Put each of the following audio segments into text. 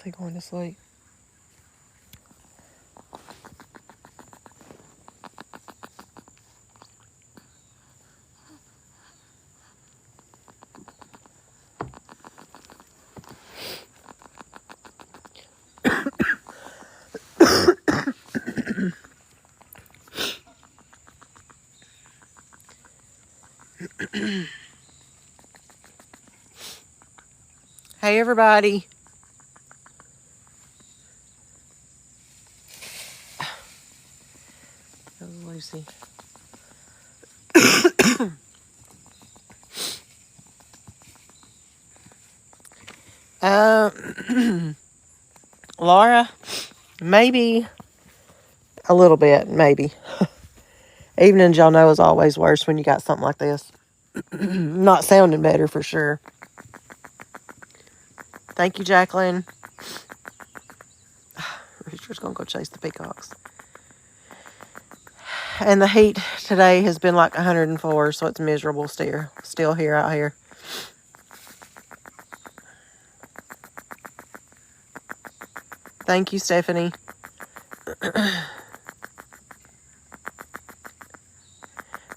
They going to sleep. Hey, everybody. That was Lucy. Laura, maybe a little bit, maybe. Evenings, y'all know, is always worse when you got something like this. Not sounding better for sure. Thank you, Jacqueline. Richard's going to go chase the peacocks. And the heat today has been like 104, so it's miserable still here out here. Thank you, Stephanie.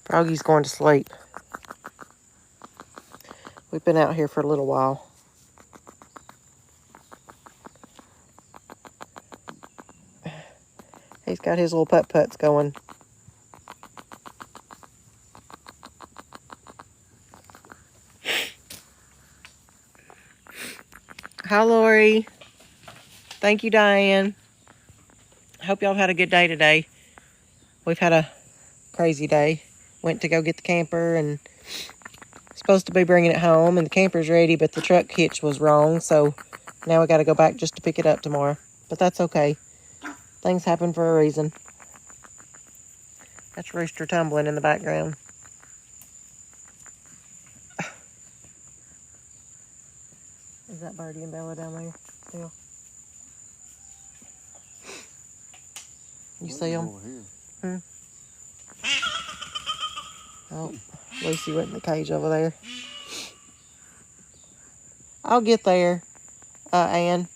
Froggy's going to sleep. We've been out here for a little while. He's got his little putt-putts going. Hi, Lori. Thank you, Diane. Hope y'all had a good day today. We've had a crazy day. Went to go get the camper and supposed to be bringing it home, and the camper's ready, but the truck hitch was wrong, so now we got to go back just to pick it up tomorrow. But that's okay. Things happen for a reason. That's Rooster tumbling in the background. Is that Birdie and Bella down there still? You see them? Hmm? Oh, Lucy went in the cage over there. I'll get there, Ann.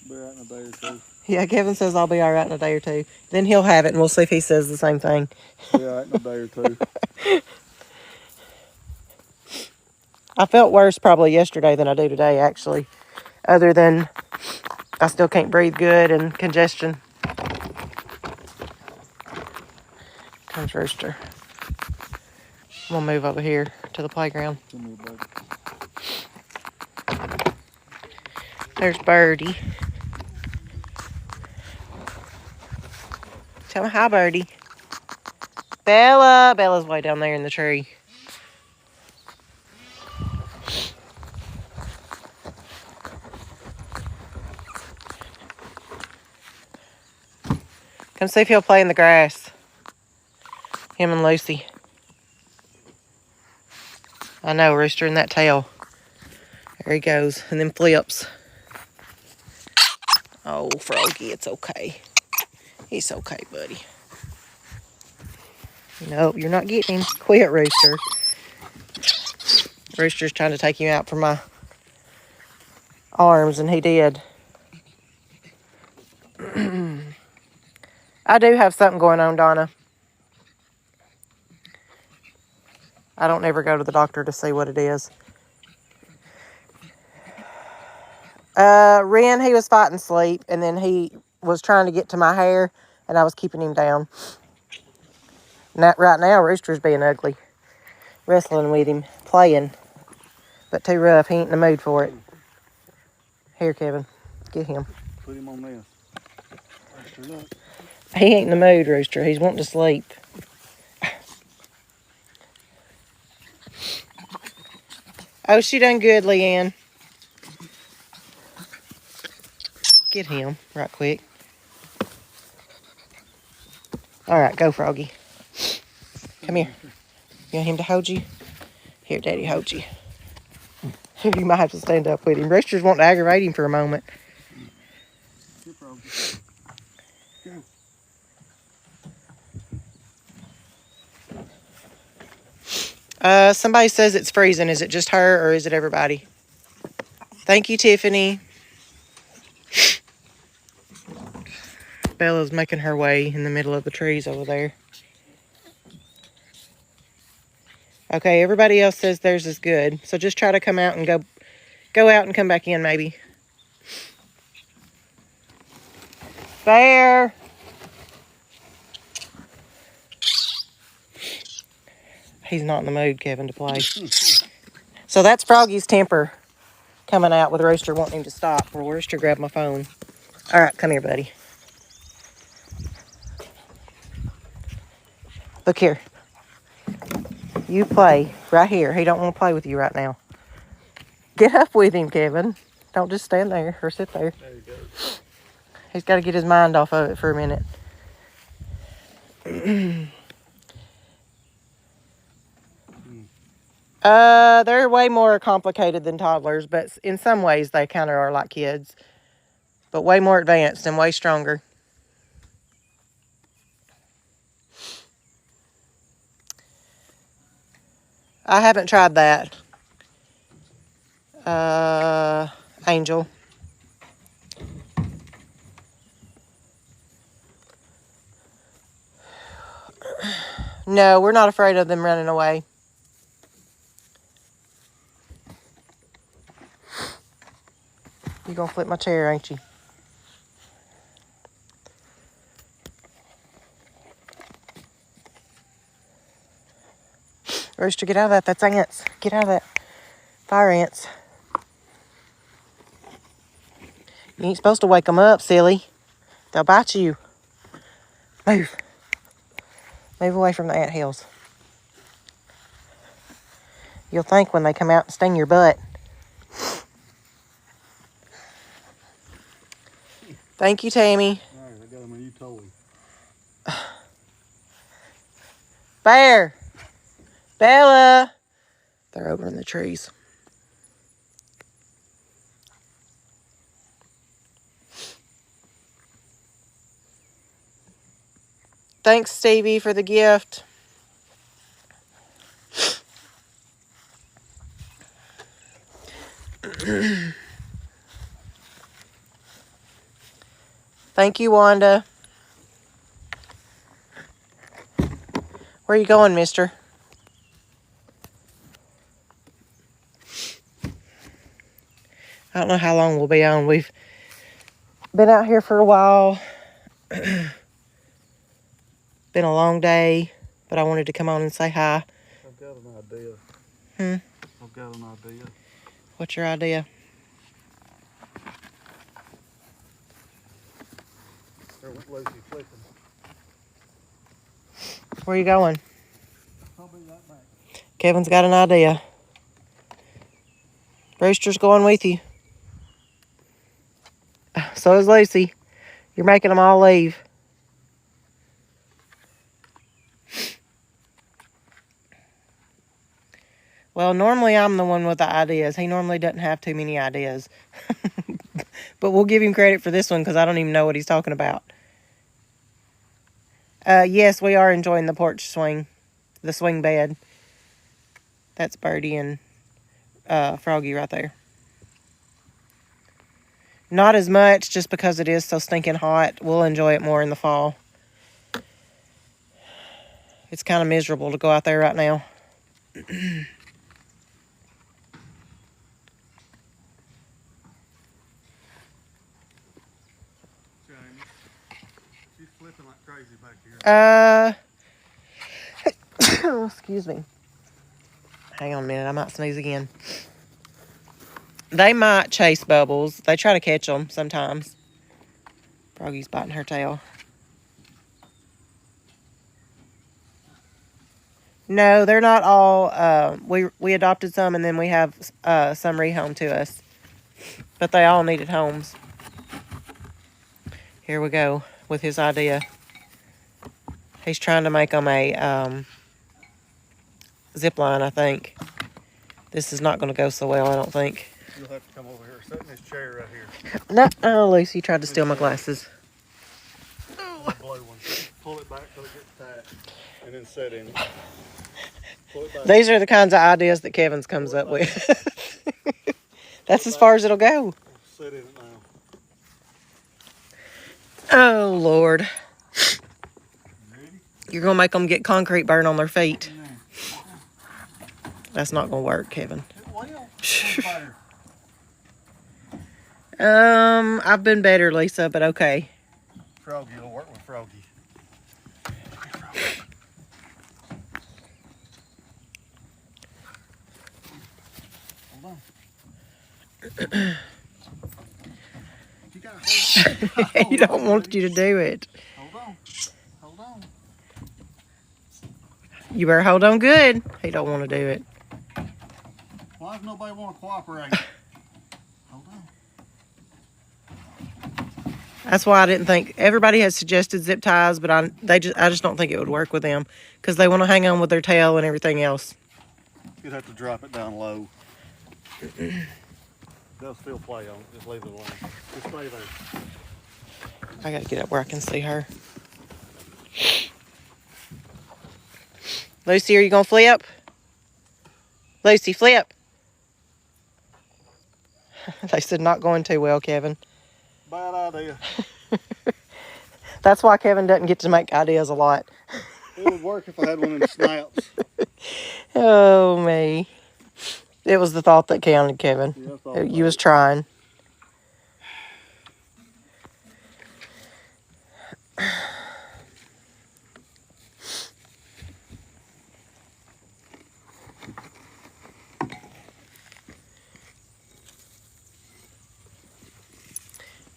Be right in a day or two. Yeah, Kevin says I'll be all right in a day or two. Then he'll have it, and we'll see if he says the same thing. Be all right in a day or two. I felt worse probably yesterday than I do today, actually. Other than I still can't breathe good and congestion. Comes Rooster. I'm going to move over here to the playground. There's Birdie. Tell me hi, Birdie. Bella. Bella's way down there in the tree. Come see if he'll play in the grass. Him and Lucy. I know, Rooster in that tail. There he goes, and then flips. Oh, Froggy, it's okay. It's okay, buddy. Nope, you're not getting him. Quit, Rooster. Rooster's trying to take him out from my arms, and he did. I do have something going on, Donna. I don't ever go to the doctor to see what it is. Ren, he was fighting sleep, and then he was trying to get to my hair, and I was keeping him down. Right now, Rooster's being ugly. Wrestling with him, playing, but too rough. He ain't in the mood for it. Here, Kevin, get him. Put him on this. He ain't in the mood, Rooster. He's wanting to sleep. Oh, she done good, Leanne. Get him right quick. All right, go, Froggy. Come here. You want him to hold you? Here, Daddy, hold you. You might have to stand up with him. Rooster's wanting to aggravate him for a moment. Here, Froggy. Somebody says it's freezing. Is it just her or is it everybody? Thank you, Tiffany. Bella's making her way in the middle of the trees over there. Okay, everybody else says theirs is good. So just try to come out and go out and come back in maybe. Bear! He's not in the mood, Kevin, to play. So that's Froggy's temper coming out with Rooster wanting him to stop. Well, Rooster grabbed my phone. All right, come here, buddy. Look here. You play right here. He don't want to play with you right now. Get up with him, Kevin. Don't just stand there or sit there. There you go. He's got to get his mind off of it for a minute. They're way more complicated than toddlers, but in some ways they kind of are like kids. But way more advanced and way stronger. I haven't tried that. Angel. No, we're not afraid of them running away. You gonna flip my chair, ain't you? Rooster, get out of that. That's ants. Get out of that. Fire ants. You ain't supposed to wake them up, silly. They'll bite you. Move. Move away from the ant hills. You'll think when they come out and sting your butt. Thank you, Tammy. All right, I got him a new toy. Bear. Bella. They're over in the trees. Thanks, Stevie, for the gift. Thank you, Wanda. Where are you going, mister? I don't know how long we'll be on. We've been out here for a while. Been a long day, but I wanted to come on and say hi. I've got an idea. I've got an idea. What's your idea? There went Lucy flipping. Where are you going? I'll be right back. Kevin's got an idea. Rooster's going with you. So is Lucy. You're making them all leave. Well, normally I'm the one with the ideas. He normally doesn't have too many ideas. But we'll give him credit for this one because I don't even know what he's talking about. Yes, we are enjoying the porch swing. The swing bed. That's Birdie and Froggy right there. Not as much just because it is so stinking hot. We'll enjoy it more in the fall. It's kind of miserable to go out there right now. She's flipping like crazy back here. Excuse me. Hang on a minute. I might sneeze again. They might chase Bubbles. They try to catch them sometimes. Froggy's biting her tail. No, they're not all. We adopted some, and then we have some rehomed to us. But they all needed homes. Here we go with his idea. He's trying to make them a zip line, I think. This is not going to go so well, I don't think. You'll have to come over here. Sit in this chair right here. No, oh, Lucy tried to steal my glasses. The blue one. Pull it back till it gets tight. And then sit in it. Pull it back. These are the kinds of ideas that Kevin's comes up with. That's as far as it'll go. Sit in it now. Oh, Lord. Ready? You're going to make them get concrete burn on their feet. Yeah. That's not going to work, Kevin. It will. It's on fire. I've been better, Lisa, but okay. Froggy will work with Froggy. Hold on. You gotta hold He don't want you to do it. Hold on. Hold on. You better hold on good. He don't want to do it. Why does nobody want to cooperate? Hold on. That's why I didn't think everybody has suggested zip ties, but I just don't think it would work with them because they want to hang on with their tail and everything else. You'd have to drop it down low. They'll still play on it. Just leave it alone. Just stay there. I gotta get up where I can see her. Lucy, are you gonna flip? Lucy, flip. They said not going too well, Kevin. Bad idea. That's why Kevin doesn't get to make ideas a lot. It would work if I had one of them snaps. Oh, me. It was the thought that counted, Kevin. Yeah, You was trying.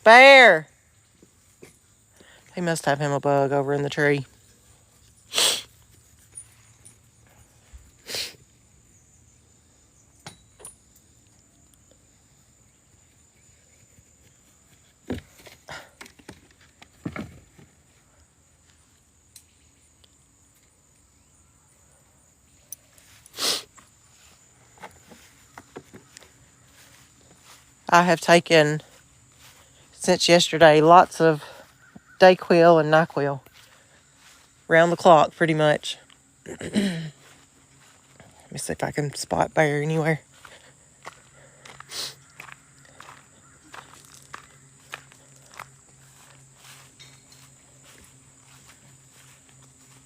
Bear! He must have him a bug over in the tree. I have taken, since yesterday, lots of Dayquil and NyQuil. Round the clock, pretty much. Let me see if I can spot Bear anywhere.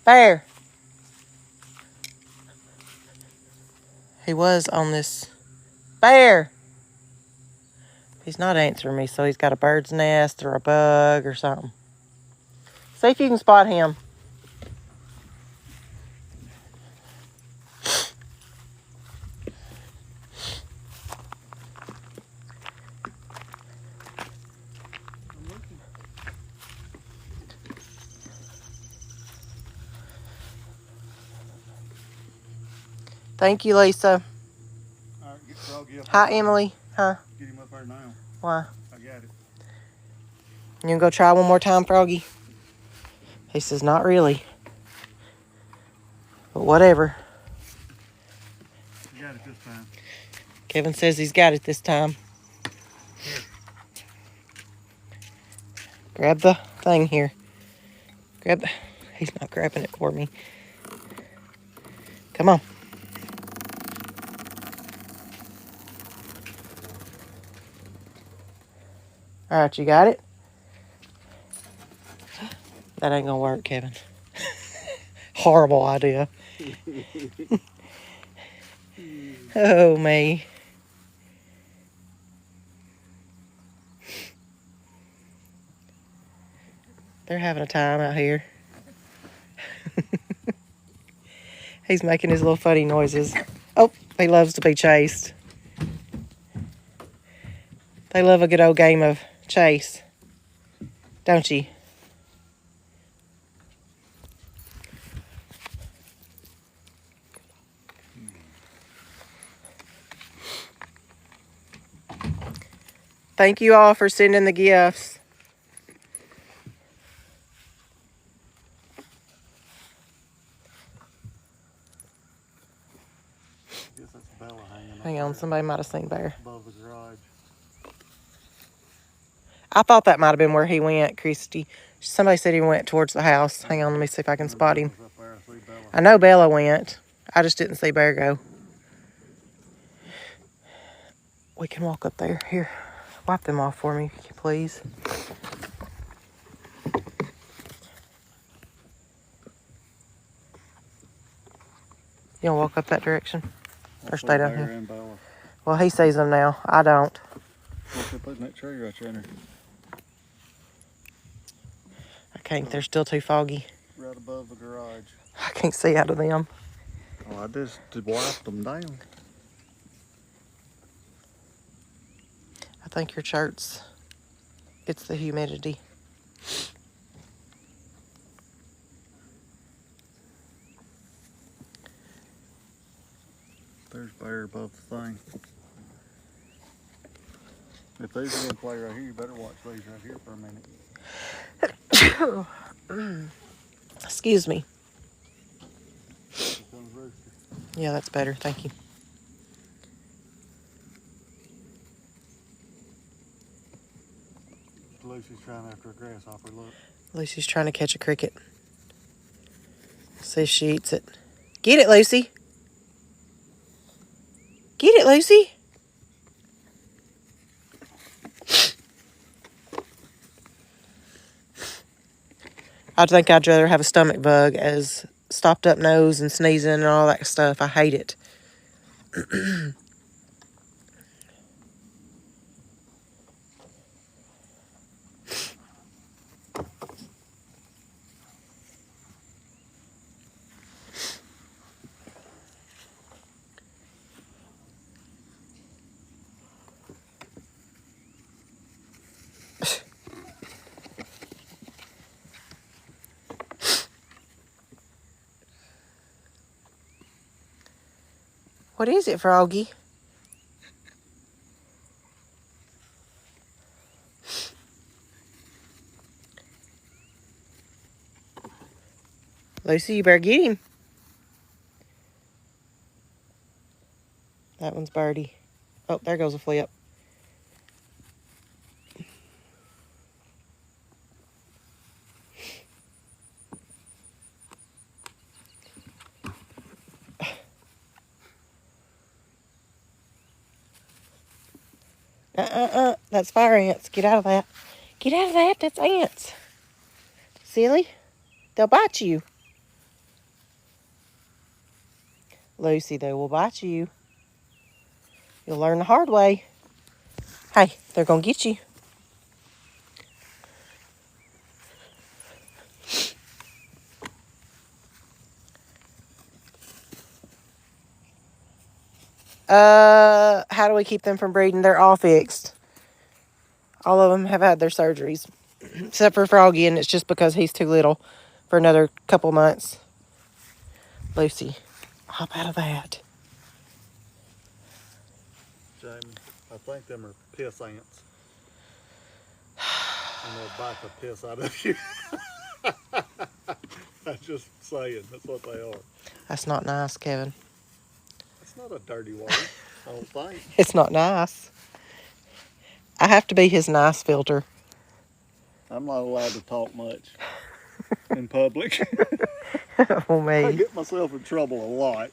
Bear! He was on this. Bear! He's not answering me, so he's got a bird's nest or a bug or something. See if you can spot him. Thank you, Lisa. All right, get Froggy up. Hi, Emily. Huh? Get him up there now. Why? I got it. You gonna go try one more time, Froggy? He says, not really. But whatever. You got it this time. Kevin says he's got it this time. Here. Grab the thing here. He's not grabbing it for me. Come on. All right, you got it? That ain't gonna work, Kevin. Horrible idea. Oh, me. They're having a time out here. He's making his little funny noises. Oh, he loves to be chased. They love a good old game of chase, don't you? Thank you all for sending the gifts. Guess that's Bella hanging Hang up on, there somebody might have seen Bear. above the garage. I thought that might have been where he went, Christy. Somebody said he went towards the house. Hang on, let me see if I can spot him. Up there, I see Bella. I know Bella went. I just didn't see Bear go. We can walk up there. Here, wipe them off for me, please. You want to walk up that direction? Or stay down here? And Bella. Well, he sees them now. I don't. Look, they're putting that tree right there. I can't. They're still too foggy. Right above the garage. I can't see out of them. Oh, I just wiped them down. I think your shirt's... It's the humidity. There's bear above the thing. If these are gonna play right here, you better watch these right here for a minute. Excuse me. Here comes Rooster. Yeah, that's better. Thank you. Lucy's trying after a grasshopper, look. Lucy's trying to catch a cricket. See if she eats it. Get it, Lucy. Get it, Lucy. I think I'd rather have a stomach bug as stopped up nose and sneezing and all that stuff. I hate it. What is it, Froggy? Lucy, you better get him. That one's Birdie. Oh, there goes a flip. That's fire ants. Get out of that. Get out of that. That's ants. Silly. They'll bite you. Lucy, they will bite you. You'll learn the hard way. Hey, they're going to get you. How do we keep them from breeding? They're all fixed. All of them have had their surgeries. Except for Froggy, and it's just because he's too little for another couple months. Lucy, hop out of that. Jamie, I think them are piss ants. And they'll bite the piss out of you. I'm just saying, that's what they are. That's not nice, Kevin. It's not a dirty water, I don't think. It's not nice. I have to be his nice filter. I'm not allowed to talk much in public. Oh, me. I get myself in trouble a lot.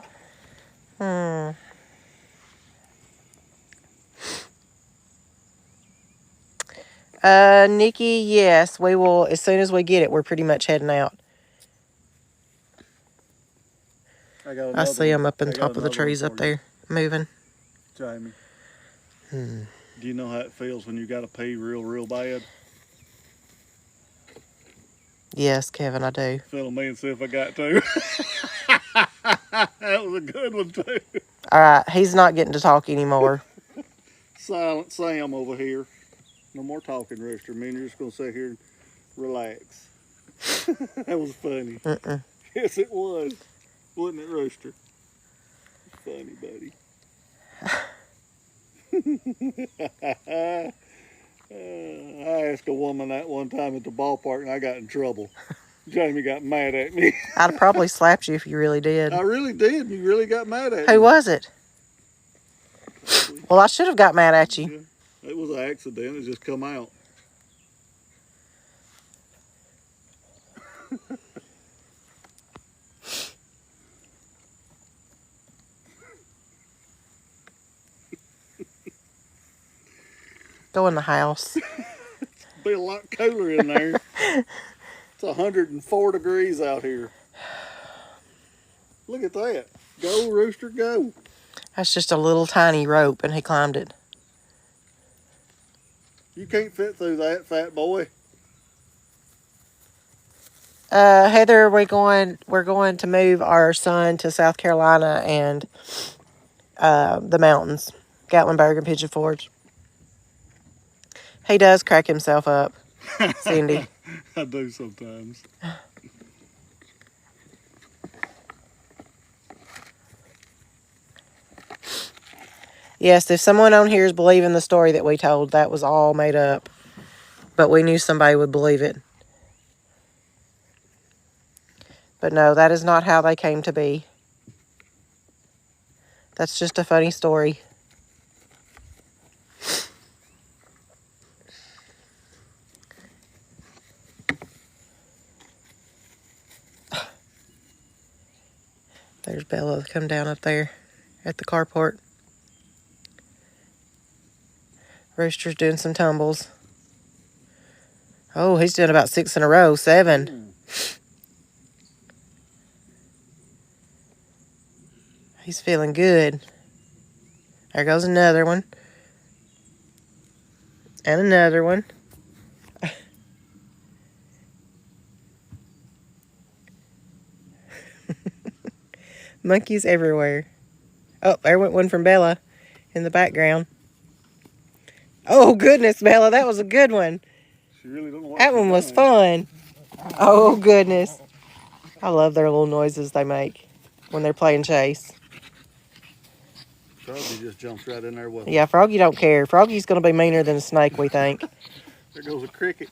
Nikki, yes, we will. As soon as we get it, we're pretty much heading out. I see them up on top of the trees up there, moving. Jamie, do you know how it feels when you got to pee real bad? Yes, Kevin, I do. Feel me and see if I got to. That was a good one, too. All right, he's not getting to talk anymore. Silent Sam over here. No more talking, Rooster. Me and you're just going to sit here and relax. That was funny. Yes, it was. Wasn't it, Rooster? Funny, buddy. I asked a woman that one time at the ballpark and I got in trouble. Jamie got mad at me. I'd have probably slapped you if you really did. I really did. You really got mad at me. Who was it? Well, I should have got mad at you. Yeah, it was an accident. It just come out. Go in the house. Be a lot cooler in there. It's 104 degrees out here. Look at that. Go, rooster, go. That's just a little tiny rope, and he climbed it. You can't fit through that, fat boy. Heather, we're going to move our son to South Carolina and the mountains, Gatlinburg and Pigeon Forge. He does crack himself up, Cindy. I do sometimes. Yes, if someone on here is believing the story that we told, that was all made up. But we knew somebody would believe it. But no, that is not how they came to be. That's just a funny story. There's Bella come down up there at the carport. Rooster's doing some tumbles. Oh, he's doing about 6 in a row. 7. He's feeling good. There goes another one. And another one. Monkeys everywhere. Oh, there went one from Bella in the background. Oh, goodness, Bella, that was a good one. She really don't know what That one was fun. Oh, goodness. I love their little noises they make when they're playing chase. Froggy just jumps right in there with them. Yeah, Froggy don't care. Froggy's going to be meaner than a snake, we think. There goes a cricket.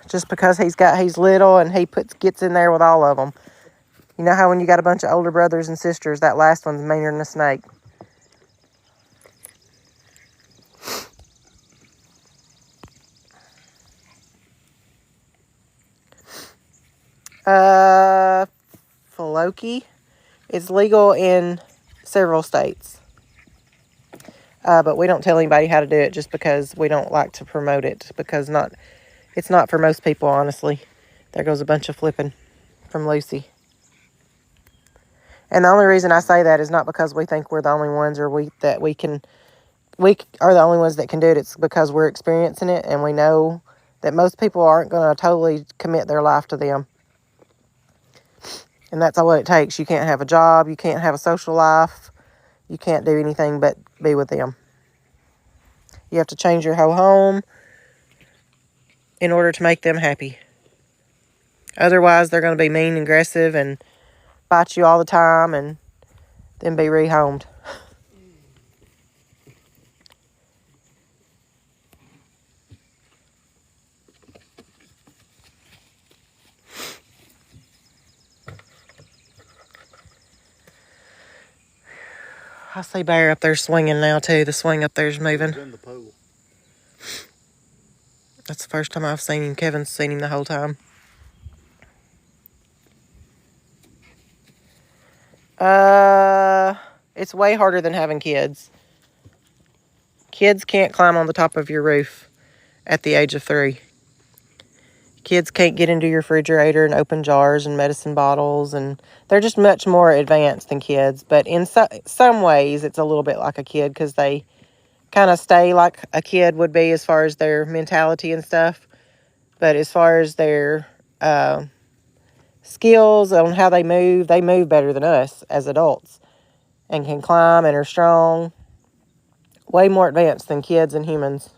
Just because he's little and he gets in there with all of them. You know how when you got a bunch of older brothers and sisters, that last one's meaner than a snake. Floki is legal in several states. But we don't tell anybody how to do it just because we don't like to promote it. Because it's not for most people, honestly. There goes a bunch of flipping from Lucy. And the only reason I say that is not because we think we're the only ones or we are the only ones that can do it. It's because we're experiencing it and we know that most people aren't going to totally commit their life to them. And that's all what it takes. You can't have a job. You can't have a social life. You can't do anything but be with them. You have to change your whole home in order to make them happy. Otherwise, they're going to be mean and aggressive and bite you all the time and then be rehomed. I see Bear up there swinging now, too. The swing up there's moving. In the pool. That's the first time I've seen him. Kevin's seen him the whole time. It's way harder than having kids. Kids can't climb on the top of your roof at the age of 3. Kids can't get into your refrigerator and open jars and medicine bottles, and they're just much more advanced than kids. But in some ways, it's a little bit like a kid because they kind of stay like a kid would be as far as their mentality and stuff. But as far as their skills on how they move better than us as adults and can climb and are strong. Way more advanced than kids and humans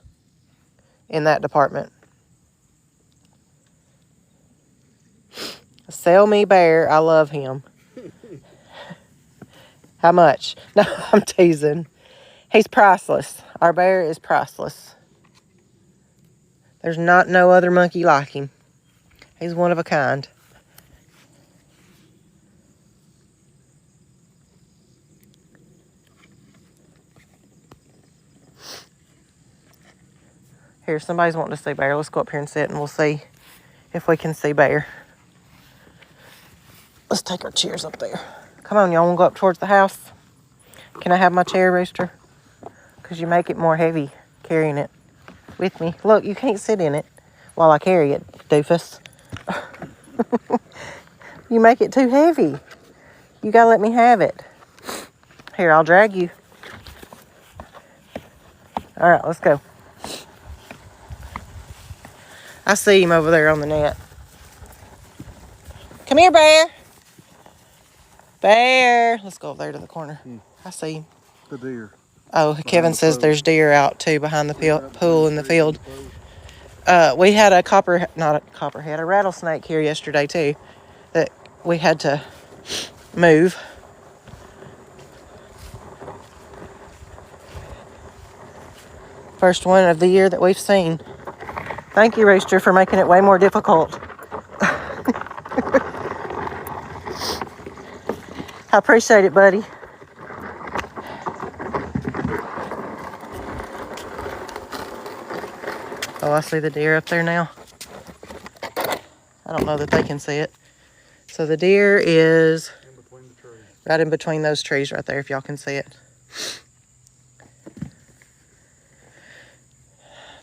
in that department. Sell me Bear. I love him. How much? No, I'm teasing. He's priceless. Our Bear is priceless. There's no other monkey like him. He's one of a kind. Here, somebody's wanting to see Bear. Let's go up here and sit and we'll see if we can see Bear. Let's take our chairs up there. Come on, y'all want to go up towards the house? Can I have my chair, Rooster? Because you make it more heavy carrying it with me. Look, you can't sit in it while I carry it, doofus. You make it too heavy. You gotta let me have it. Here, I'll drag you. All right, let's go. I see him over there on the net. Come here, Bear. Bear. Let's go over there to the corner. I see him. The deer. Oh, Kevin says there's deer out too behind the pool in the field. We had a a rattlesnake here yesterday too that we had to move. First one of the year that we've seen. Thank you, Rooster, for making it way more difficult. I appreciate it, buddy. Oh, I see the deer up there now. I don't know that they can see it. So the deer is right in between those trees right there, if y'all can see it.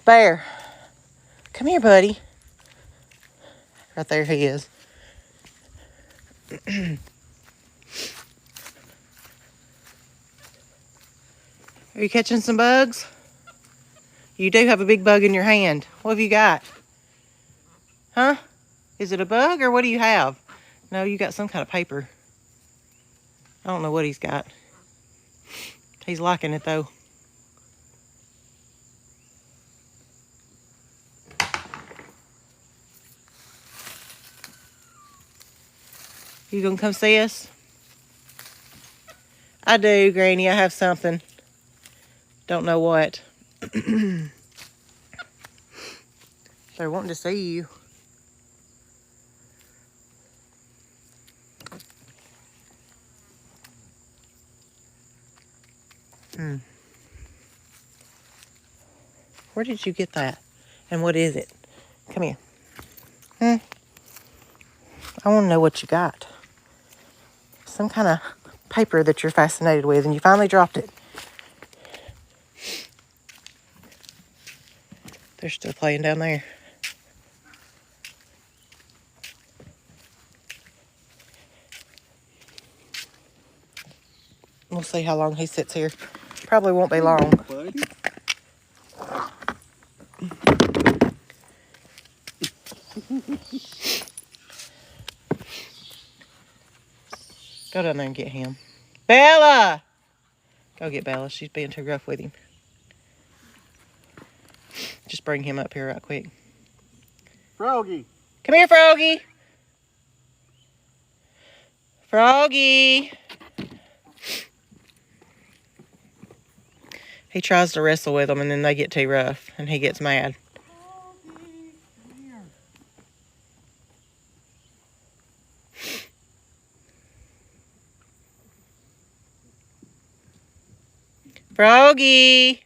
Bear, come here, buddy. Right there he is. Are you catching some bugs? You do have a big bug in your hand. What have you got? Huh? Is it a bug or what do you have? No, you got some kind of paper. I don't know what he's got. He's liking it though. You gonna come see us? I do, Granny. I have something. Don't know what. They're wanting to see you. Where did you get that? And what is it? Come here. I want to know what you got. Some kind of paper that you're fascinated with, and you finally dropped it. They're still playing down there. We'll see how long he sits here. Probably won't be long. Go down there and get him. Bella! Go get Bella. She's being too rough with him. Just bring him up here right quick. Froggy. Come here, Froggy. Froggy. He tries to wrestle with them and then they get too rough and he gets mad. Froggy.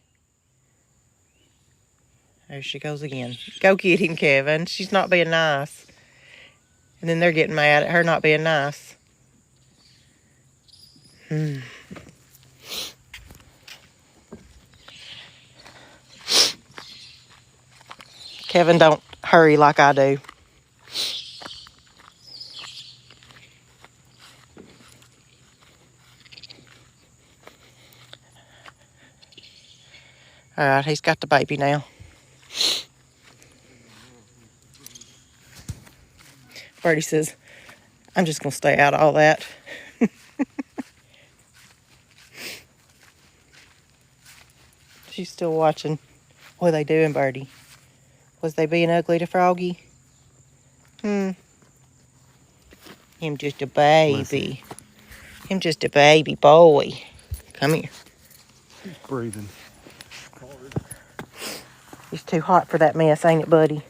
There she goes again. Go get him, Kevin. She's not being nice. And then they're getting mad at her not being nice. Kevin, don't hurry like I do. All right, he's got the baby now. Birdie says, I'm just going to stay out of all that. She's still watching. What are they doing, Birdie? Was they being ugly to Froggy? Him just a baby. Listen. Him just a baby boy. Come here. He's breathing. It's too hot for that mess, ain't it, buddy?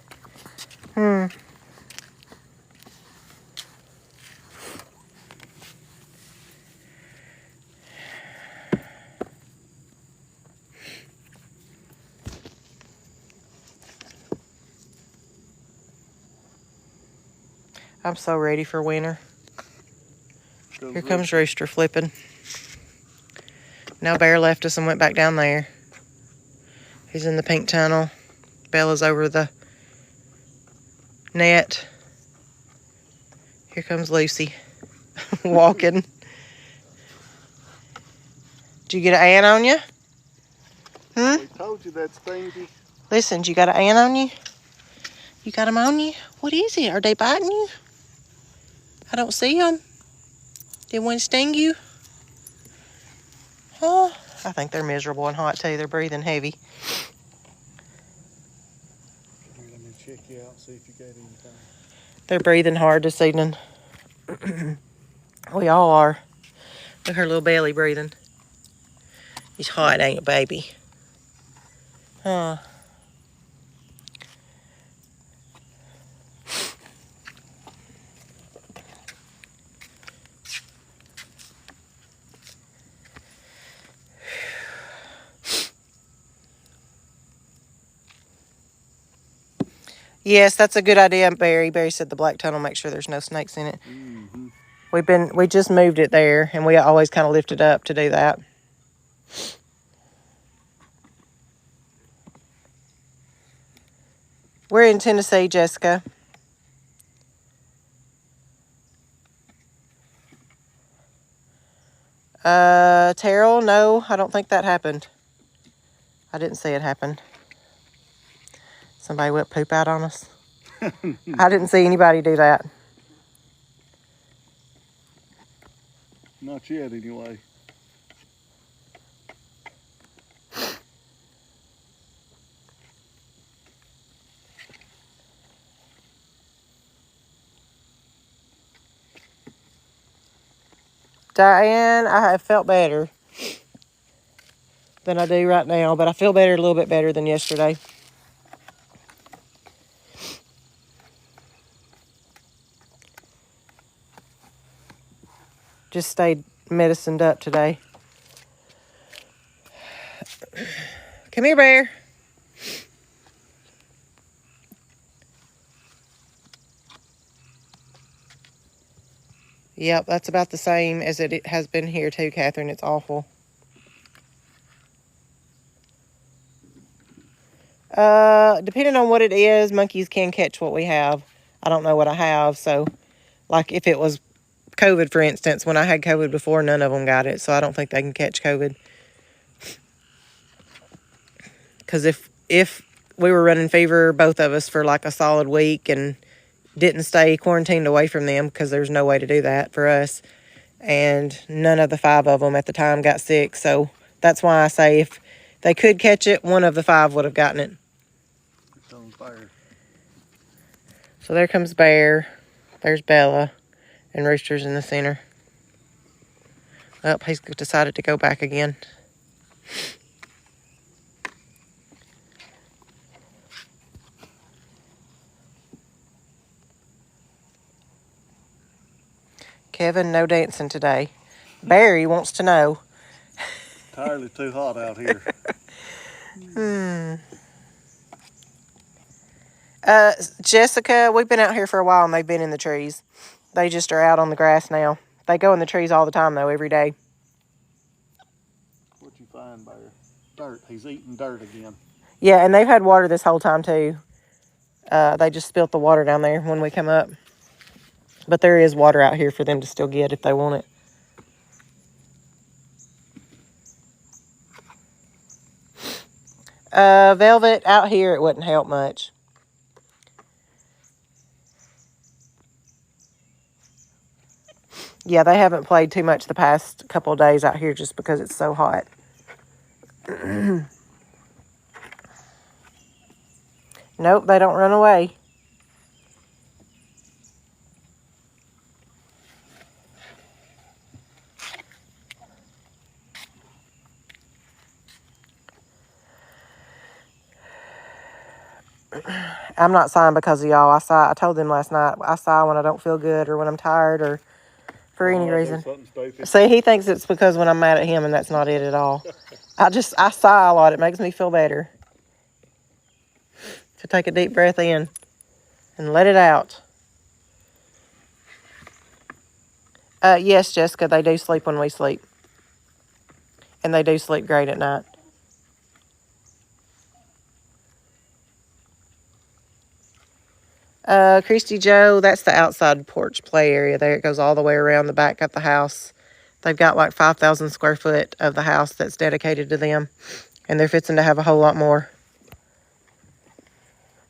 I'm so ready for winter. Here comes Rooster flipping. Now Bear left us and went back down there. He's in the pink tunnel. Bella's over the net. Here comes Lucy walking. Did you get an ant on you? We told you that's stingy. Listen, you got an ant on you? You got them on you? What is it? Are they biting you? I don't see them. Did one sting you? Huh? I think they're miserable and hot too. They're breathing heavy. Here, let me check you out, see if you got anything. They're breathing hard this evening. We all are. Look at her little belly breathing. He's hot, ain't it, baby? Huh. Yes, that's a good idea, Barry. Barry said the black tunnel, make sure there's no snakes in it. Mm-hmm. We just moved it there, and we always kind of lift it up to do that. We're in Tennessee, Jessica. Terrell, no, I don't think that happened. I didn't see it happen. Somebody went poop out on us. I didn't see anybody do that. Not yet, anyway. Diane, I have felt better than I do right now, but I feel better, a little bit better than yesterday. Just stayed medicined up today. Come here, Bear. Yep, that's about the same as it has been here too, Catherine. It's awful. Depending on what it is, monkeys can catch what we have. I don't know what I have, so like if it was COVID, for instance, when I had COVID before, none of them got it, so I don't think they can catch COVID. Because if we were running fever, both of us, for like a solid week and didn't stay quarantined away from them, because there's no way to do that for us, and none of the 5 of them at the time got sick, so that's why I say if they could catch it, one of the 5 would have gotten it. So there comes Bear. There's Bella. And Rooster's in the center. Oh, he's decided to go back again. Kevin, no dancing today. Barry wants to know. Entirely too hot out here. Jessica, we've been out here for a while and they've been in the trees. They just are out on the grass now. They go in the trees all the time, though, every day. What'd you find, Bear? Dirt. He's eating dirt again. Yeah, and they've had water this whole time, too. They just spilt the water down there when we come up. But there is water out here for them to still get if they want it. Velvet, out here, it wouldn't help much. Yeah, they haven't played too much the past couple of days out here just because it's so hot. Nope, they don't run away. I'm not sighing because of y'all. I told them last night, I sigh when I don't feel good or when I'm tired or for any reason. See, he thinks it's because when I'm mad at him, and that's not it at all. I sigh a lot. It makes me feel better. To take a deep breath in and let it out. Yes, Jessica, they do sleep when we sleep. And they do sleep great at night. Christy Joe, that's the outside porch play area there. It goes all the way around the back of the house. They've got like 5,000 square foot of the house that's dedicated to them. And they're fixing to have a whole lot more.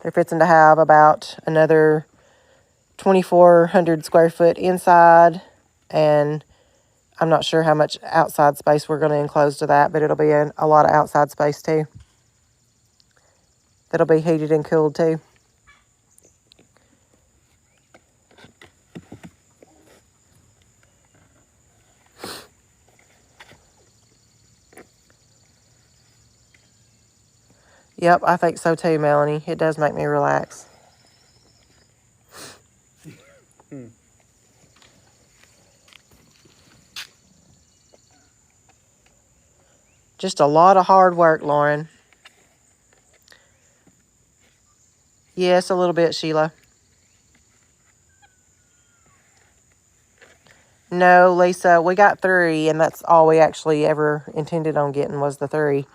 They're fixing to have about another 2,400 square foot inside. And I'm not sure how much outside space we're going to enclose to that, but it'll be a lot of outside space too. That'll be heated and cooled too. Yep, I think so too, Melanie. It does make me relax. Just a lot of hard work, Lauren. Yes, a little bit, Sheila. No, Lisa, we got 3, and that's all we actually ever intended on getting was the 3.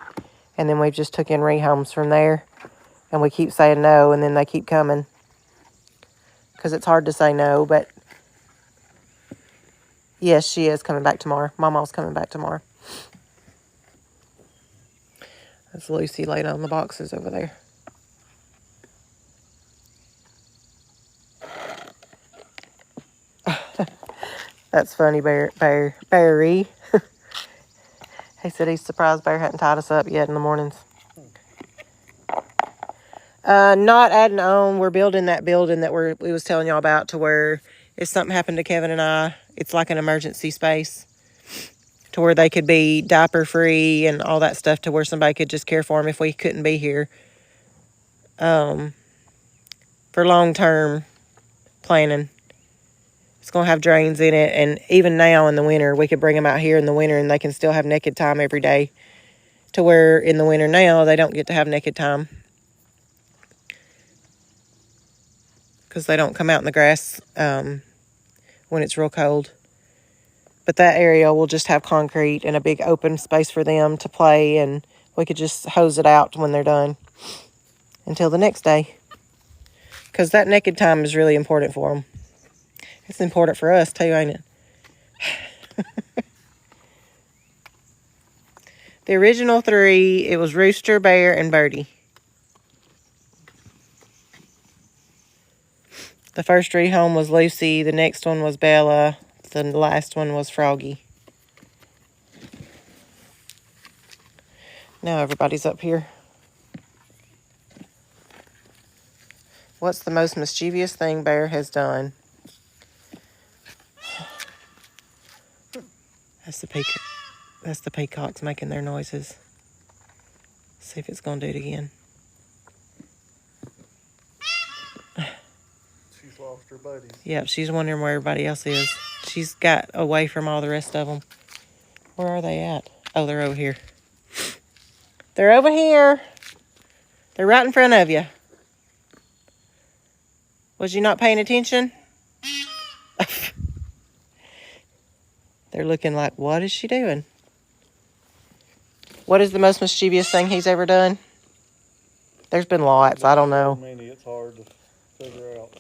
And then we just took in rehomes from there. And we keep saying no, and then they keep coming. Because it's hard to say no, but yes, she is coming back tomorrow. Mama's coming back tomorrow. That's Lucy laid on the boxes over there. That's funny, Barry. He said he's surprised Bear hadn't tied us up yet in the mornings. Not adding on. We're building that building that we was telling y'all about to where if something happened to Kevin and I, it's like an emergency space to where they could be diaper free and all that stuff to where somebody could just care for them if we couldn't be here. For long-term planning. It's going to have drains in it, and even now in the winter, we could bring them out here in the winter and they can still have naked time every day. To where in the winter now, they don't get to have naked time. Because they don't come out in the grass when it's real cold. But that area will just have concrete and a big open space for them to play, and we could just hose it out when they're done until the next day. Because that naked time is really important for them. It's important for us too, ain't it? The original 3, it was Rooster, Bear, and Birdie. The first rehome was Lucy. The next one was Bella. The last one was Froggy. Now everybody's up here. What's the most mischievous thing Bear has done? That's the peacocks making their noises. See if it's going to do it again. She's lost her buddies. Yep, she's wondering where everybody else is. She's got away from all the rest of them. Where are they at? Oh, they're over here. They're over here. They're right in front of you. Was you not paying attention? They're looking like, what is she doing? What is the most mischievous thing he's ever done? There's been lots. I don't know. It's hard to figure out.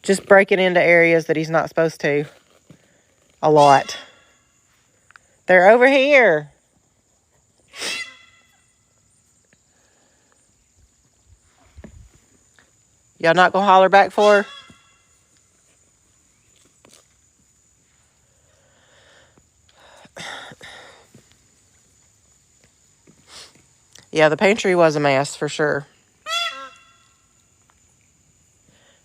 Just breaking into areas that he's not supposed to. A lot. They're over here. Y'all not gonna holler back for her? Yeah, the pantry was a mess for sure.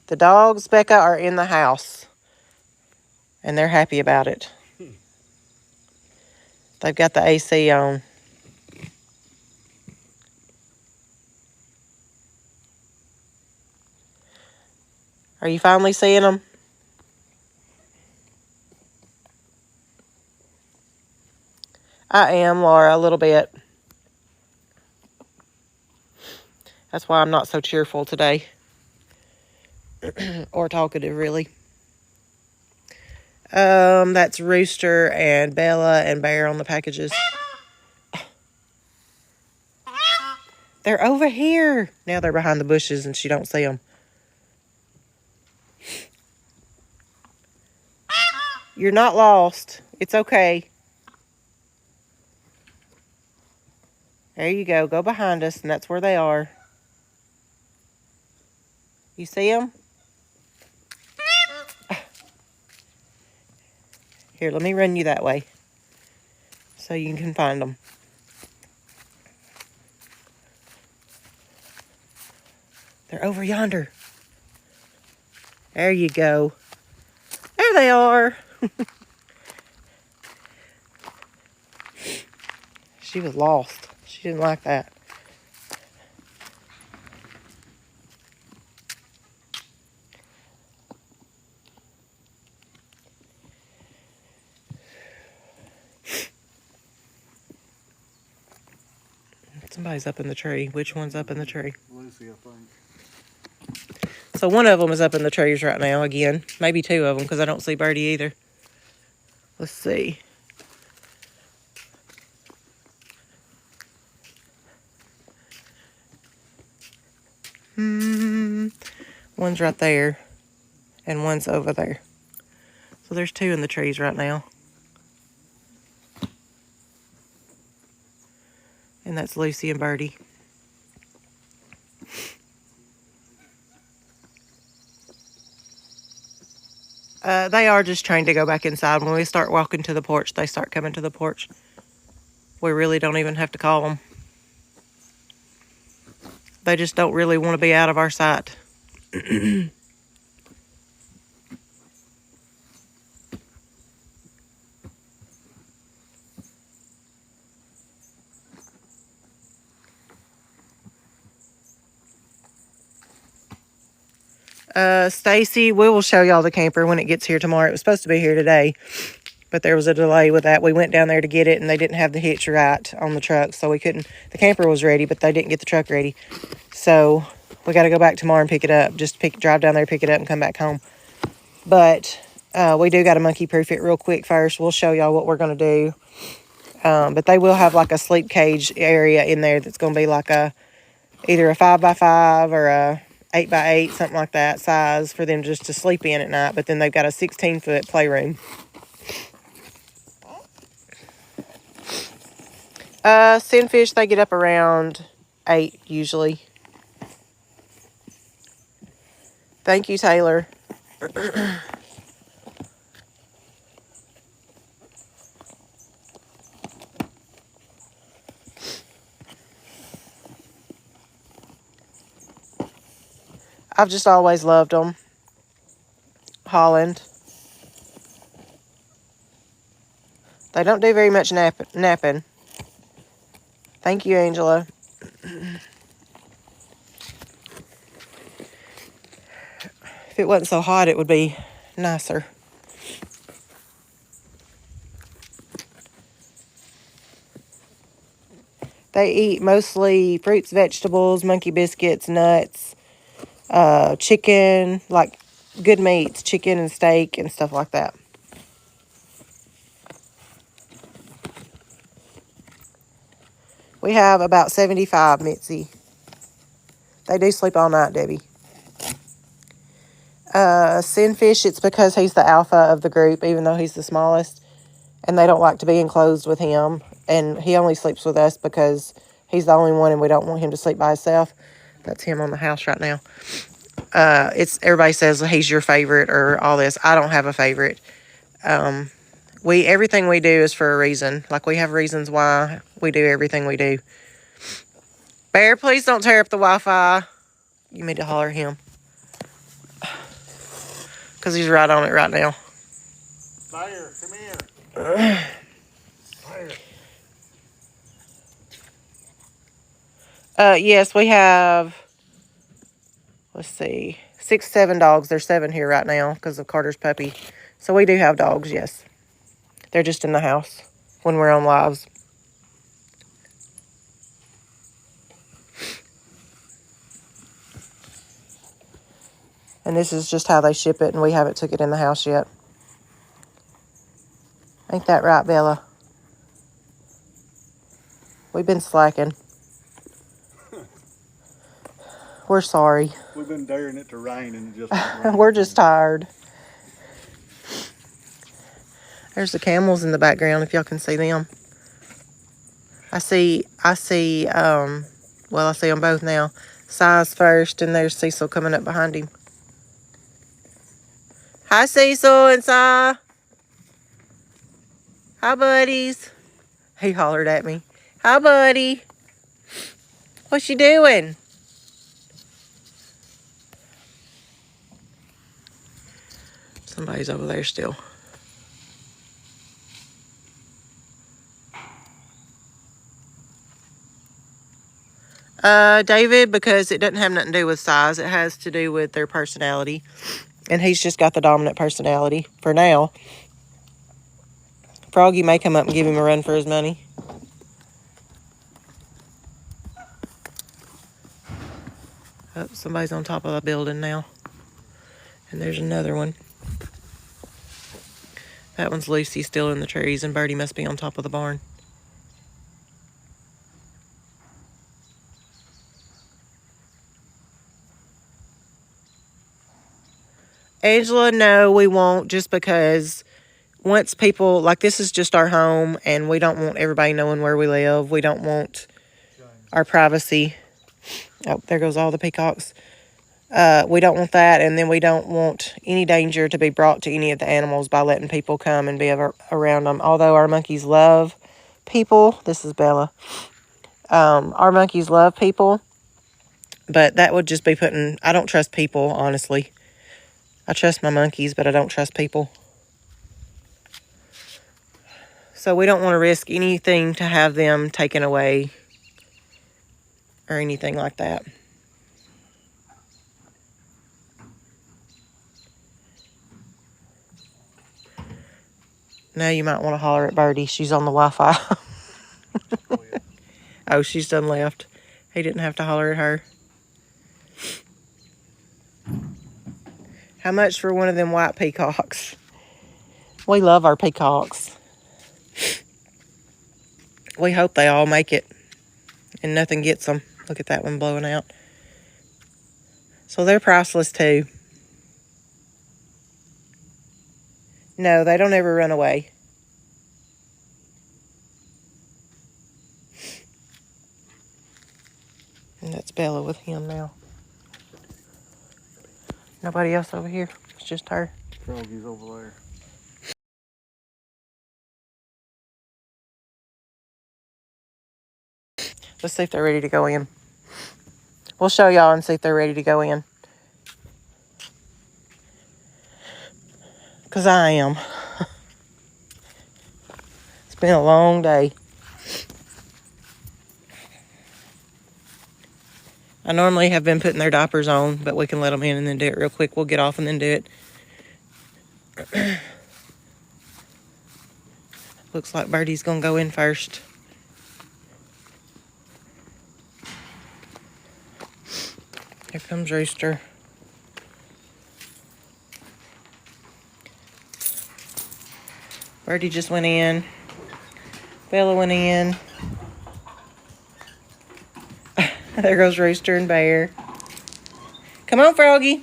The dogs, Becca, are in the house. And they're happy about it. They've got the AC on. Are you finally seeing them? I am, Laura, a little bit. That's why I'm not so cheerful today. Or talkative, really. That's Rooster and Bella and Bear on the packages. They're over here. Now they're behind the bushes and she don't see them. You're not lost. It's okay. There you go. Go behind us, and that's where they are. You see them? Here, let me run you that way so you can find them. They're over yonder. There you go. There they are. She was lost. She didn't like that. Somebody's up in the tree. Which one's up in the tree? Lucy, I think. So one of them is up in the trees right now again. Maybe two of them because I don't see Birdie either. Let's see. One's right there and one's over there. So there's two in the trees right now. And that's Lucy and Birdie. They are just trying to go back inside. When we start walking to the porch, they start coming to the porch. We really don't even have to call them. They just don't really want to be out of our sight. Stacy, we will show y'all the camper when it gets here tomorrow. It was supposed to be here today, but there was a delay with that. We went down there to get it, and they didn't have the hitch right on the truck, so we couldn't. The camper was ready, but they didn't get the truck ready. So we got to go back tomorrow and pick it up. Just drive down there, pick it up, and come back home. But we do got to monkey-proof it real quick first. We'll show y'all what we're going to do. But they will have like a sleep cage area in there that's going to be like either a 5x5 or a 8x8, something like that size for them just to sleep in at night. But then they've got a 16-foot playroom. Sinfish, they get up around 8 usually. Thank you, Taylor. I've just always loved them. Holland. They don't do very much napping. Thank you, Angela. If it wasn't so hot, it would be nicer. They eat mostly fruits, vegetables, monkey biscuits, nuts, chicken, like good meats, chicken and steak and stuff like that. We have about 75, Mitzi. They do sleep all night, Debbie. Sinfish, it's because he's the alpha of the group, even though he's the smallest. And they don't like to be enclosed with him. And he only sleeps with us because he's the only one and we don't want him to sleep by himself. That's him on the house right now. Everybody says he's your favorite or all this. I don't have a favorite. Everything we do is for a reason. Like, we have reasons why we do everything we do. Bear, please don't tear up the Wi-Fi. You need to holler at him. Because he's right on it right now. Bear, come here. Bear. Yes, we have, let's see, 6, 7 dogs. There's 7 here right now because of Carter's puppy. So we do have dogs, yes. They're just in the house when we're on lives. And this is just how they ship it, and we haven't took it in the house yet. Ain't that right, Bella? We've been slacking. We're sorry. We've been daring it to rain and it just We're just tired. There's the camels in the background, if y'all can see them. I see, well, I see them both now. Si's first, and there's Cecil coming up behind him. Hi, Cecil and Si. Hi, buddies. He hollered at me. Hi, buddy. What you doing? Somebody's over there still. David, because it doesn't have nothing to do with size. It has to do with their personality. And he's just got the dominant personality for now. Froggy may come up and give him a run for his money. Oh, somebody's on top of a building now. And there's another one. That one's Lucy still in the trees, and Birdie must be on top of the barn. Angela, no, we won't, just because once people, like, this is just our home, and we don't want everybody knowing where we live. We don't want our privacy. Oh, there goes all the peacocks. We don't want that, and then we don't want any danger to be brought to any of the animals by letting people come and be around them. Although our monkeys love people. This is Bella. Our monkeys love people, but that would just be putting... I don't trust people, honestly. I trust my monkeys, but I don't trust people. So we don't want to risk anything to have them taken away or anything like that. Now you might want to holler at Birdie. She's on the Wi-Fi. Oh, she's done left. He didn't have to holler at her. How much for one of them white peacocks? We love our peacocks. We hope they all make it and nothing gets them. Look at that one blowing out. So they're priceless too. No, they don't ever run away. And that's Bella with him now. Nobody else over here. It's just her. Froggy's over there. Let's see if they're ready to go in. We'll show y'all and see if they're ready to go in. Because I am. It's been a long day. I normally have been putting their diapers on, but we can let them in and then do it real quick. We'll get off and then do it. Looks like Birdie's going to go in first. Here comes Rooster. Birdie just went in. Bella went in. There goes Rooster and Bear. Come on, Froggy.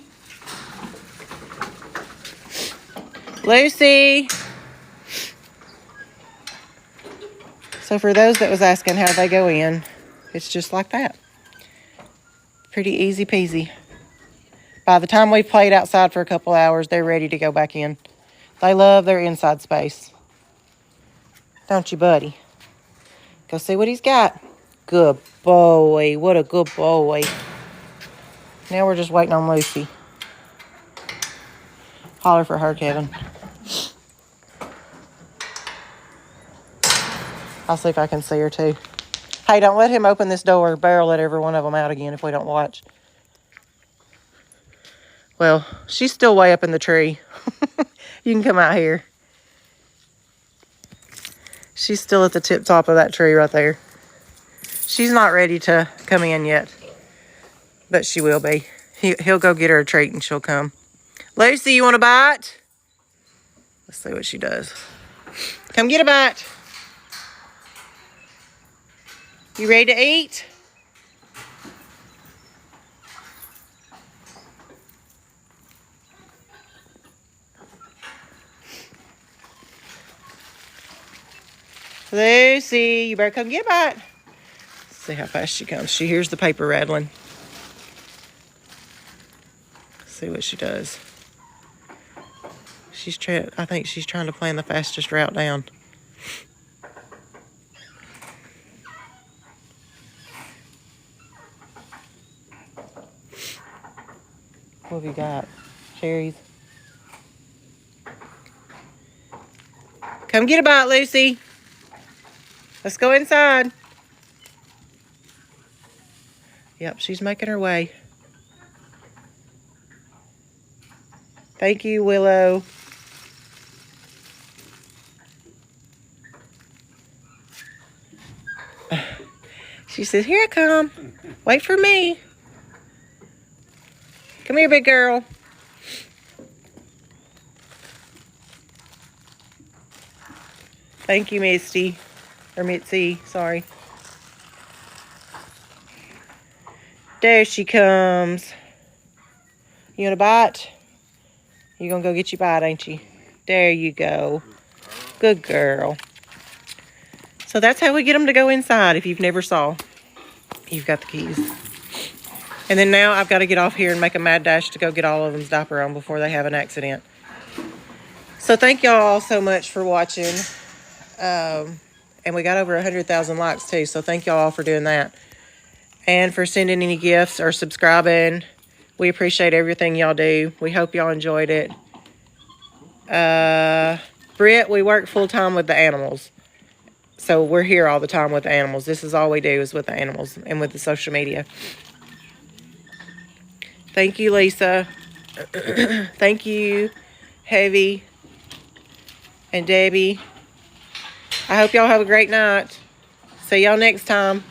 Lucy. So for those that was asking how they go in, it's just like that. Pretty easy peasy. By the time we've played outside for a couple hours, they're ready to go back in. They love their inside space. Don't you, buddy? Go see what he's got. Good boy. What a good boy. Now we're just waiting on Lucy. Holler for her, Kevin. I'll see if I can see her too. Hey, don't let him open this door. Bear will let every one of them out again if we don't watch. Well, she's still way up in the tree. You can come out here. She's still at the tip top of that tree right there. She's not ready to come in yet, but she will be. He'll go get her a treat and she'll come. Lucy, you want a bite? Let's see what she does. Come get a bite. You ready to eat? Lucy, you better come get a bite. See how fast she comes. She hears the paper rattling. See what she does. I think she's trying to plan the fastest route down. What have you got? Cherries? Come get a bite, Lucy. Let's go inside. Yep, she's making her way. Thank you, Willow. She says, here I come. Wait for me. Come here, big girl. Thank you, Misty. Or Mitzi, sorry. There she comes. You want a bite? You gonna go get your bite, ain't you? There you go. Good girl. So that's how we get them to go inside. If you've never saw, you've got the keys. And then now I've got to get off here and make a mad dash to go get all of them's diaper on before they have an accident. So thank y'all all so much for watching. And we got over 100,000 likes too. So thank y'all all for doing that. And for sending any gifts or subscribing. We appreciate everything y'all do. We hope y'all enjoyed it. Britt, we work full time with the animals. So we're here all the time with the animals. This is all we do is with the animals and with the social media. Thank you, Lisa. Thank you, Heavy and Debbie. I hope y'all have a great night. See y'all next time.